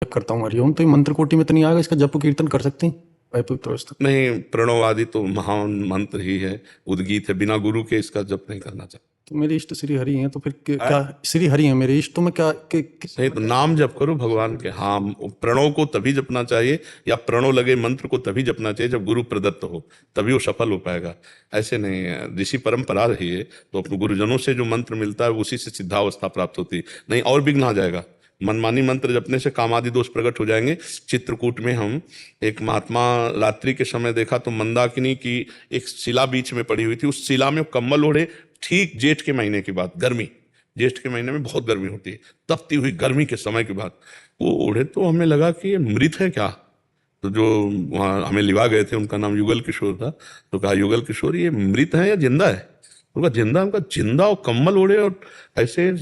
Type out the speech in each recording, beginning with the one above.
करता हूँ हरिओम, तो ये मंत्र कोटि में तो नहीं आएगा, इसका जप कीर्तन कर सकते हैं पवित्र अवस्था? नहीं, प्रणव तो महान मंत्र ही है, उद्गीत है, बिना गुरु के इसका जप नहीं करना चाहिए। तो मेरे इष्ट श्री हरि हैं, तो फिर क्या श्री हरि हैं मेरे इष्ट, तो मैं क्या नहीं तो नाम जप करो भगवान के। हाँ, प्रणव को तभी जपना चाहिए, या प्रणव लगे मंत्र को तभी जपना चाहिए जब गुरु प्रदत्त हो, तभी वो सफल हो पाएगा। ऐसे नहीं है, ऋषि परंपरा रही है तो अपने गुरुजनों से जो मंत्र मिलता है उसी से सिद्धावस्था प्राप्त होती है, नहीं और विघ्न आ जाएगा। मनमानी मंत्र जपने से कामादि दोष प्रकट हो जाएंगे। चित्रकूट में हम एक महात्मा रात्रि के समय देखा तो मंदाकिनी की एक शिला बीच में पड़ी हुई थी, उस शिला में कम्बल ओढ़े, ठीक जेठ के महीने की बात, गर्मी, जेठ के महीने में बहुत गर्मी होती है, तपती हुई गर्मी के समय के बाद वो ओढ़े, तो हमें लगा कि ये मृत है क्या। तो जो वहाँ हमें लिवा गए थे उनका नाम युगल किशोर था, तो कहा युगल किशोर ये मृत है या जिंदा है? उनका जिंदा। उनका जिंदा और कम्बल ओढ़े और ऐसे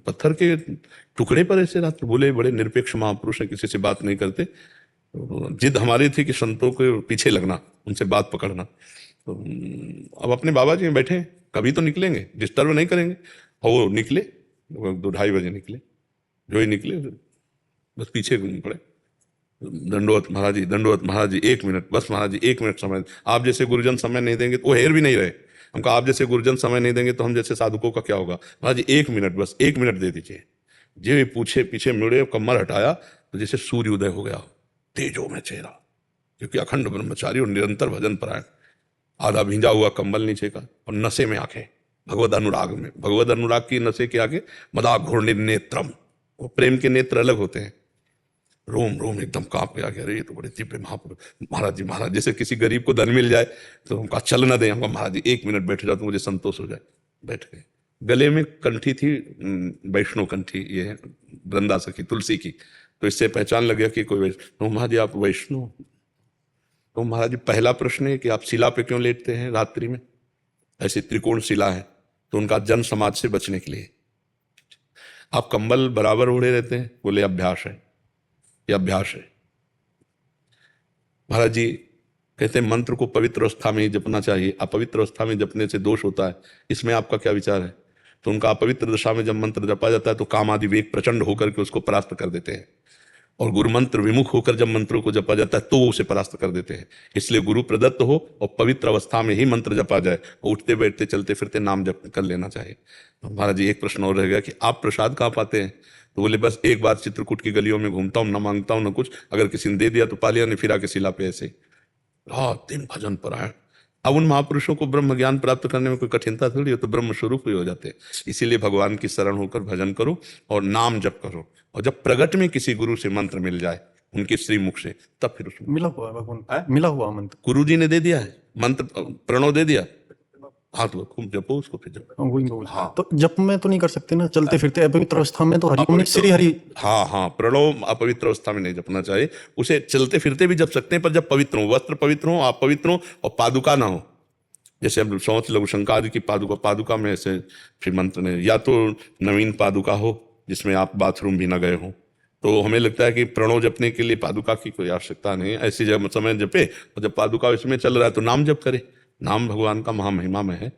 पत्थर के टुकड़े पर ऐसे रात। बोले बड़े निरपेक्ष महापुरुष है, किसी से बात नहीं करते। तो जिद हमारी थी कि संतों के पीछे लगना, उनसे बात पकड़ना। तो अब अपने बाबा जी में बैठे, कभी तो निकलेंगे, डिस्टर्ब नहीं करेंगे। और वो निकले, 2-2:30 बजे निकले, जो ही निकले बस पीछे घूम पड़े। दंडवत महाराज जी, दंडवत महाराज जी, 1 मिनट बस महाराज जी, 1 मिनट समय। आप जैसे गुरुजन समय नहीं देंगे तो वो हेर भी नहीं रहे। हमको आप जैसे गुरुजन समय नहीं देंगे तो हम जैसे साधुकों का क्या होगा। महाराज जी 1 मिनट, बस 1 मिनट दे दीजिए। जो ही पूछे पीछे मुड़े, कमर हटाया तो जैसे सूर्य उदय हो गया, तेजो में चेहरा, क्योंकि अखंड ब्रह्मचारी और निरंतर भजन परायण। आधा भींजा हुआ कंबल नीचे का और नशे में आंखें, भगवद अनुराग में, भगवद अनुराग की नशे के आगे मदा घोर नेत्रम, वो प्रेम के नेत्र अलग होते हैं। रोम रोम एकदम कांप गया कि अरे ये तो बड़े दिव्य महापुरुष। महाराज जी, महाराज जैसे किसी गरीब को धन मिल जाए तो हमका चल न दें, हमका महाराज जी 1 मिनट बैठ जाओ तो मुझे संतोष हो जाए। बैठ गए। गले में कंठी थी, वैष्णो कंठी, ये वृंदा सखी तुलसी की, तो इससे पहचान लग गया कि कोई वैष्णव। महाराज जी आप वैष्णव? तो महाराज जी पहला प्रश्न है कि आप शिला पे क्यों लेटते हैं रात्रि में? ऐसी त्रिकोण शिला है, तो उनका जन समाज से बचने के लिए। आप कंबल बराबर ओढ़े रहते हैं? बोले अभ्यास है, यह अभ्यास है। महाराज जी कहते हैं मंत्र को पवित्र अवस्था में ही जपना चाहिए, अपवित्र अवस्था में जपने से दोष होता है, इसमें आपका क्या विचार है? तो उनका अपवित्र दशा में जब मंत्र जपा जाता है तो काम आदि वेग प्रचंड होकर के उसको परास्त कर देते हैं, और गुरु मंत्र विमुख होकर जब मंत्रों को जपा जाता है तो वो उसे परास्त कर देते हैं। इसलिए गुरु प्रदत्त हो और पवित्र अवस्था में ही मंत्र जपा जाए, उठते बैठते चलते फिरते नाम जप कर लेना चाहिए। तो महाराज जी एक प्रश्न और रह गया कि आप प्रसाद कहाँ पाते हैं? तो बोले बस एक बार चित्रकूट की गलियों में घूमता हूँ, ना मांगता हूँ ना कुछ, अगर किसी ने दे दिया तो पा लिया, नहीं फिरा के शिला पे ऐसे रात दिन भजन परायण। अब उन महापुरुषों को ब्रह्म ज्ञान प्राप्त करने में कोई कठिनता थोड़ी है, तो ब्रह्म स्वरूप ही हो जाते हैं। इसीलिए भगवान की शरण होकर भजन करो और नाम जप करो, और जब प्रगट में किसी गुरु से मंत्र मिल जाए उनके श्रीमुख से, तब फिर उसमें मिला हुआ है भगवान, मिला हुआ मंत्र गुरु जी ने दे दिया है मंत्र, प्रणव दे दिया, हाँ तो खूब जपो उसको, फिर जपो। वही मैं बोला। तो जप में तो नहीं कर सकते ना, चलते फिरते अपवित्र अवस्था में तो हरिओम नहीं, श्री हरि। हाँ हाँ, प्रणव अपवित्र अवस्था में नहीं जपना चाहिए, उसे चलते फिरते भी जप सकते हैं, पर जब पवित्र हो, वस्त्र पवित्र हो, आप पवित्र हो और पादुका ना हो। जैसे हम सोच लघु शंका आदि की पादुका, पादुका में ऐसे फिर मंत्र ने, या तो नवीन पादुका हो जिसमें आप बाथरूम भी ना गए हो, तो हमें लगता है कि प्रणव जपने के लिए पादुका की कोई आवश्यकता नहीं है। ऐसी जब समय जपे, और जब पादुका इसमें चल रहा है तो नाम जप करे। नाम भगवान का महामहिमा में है।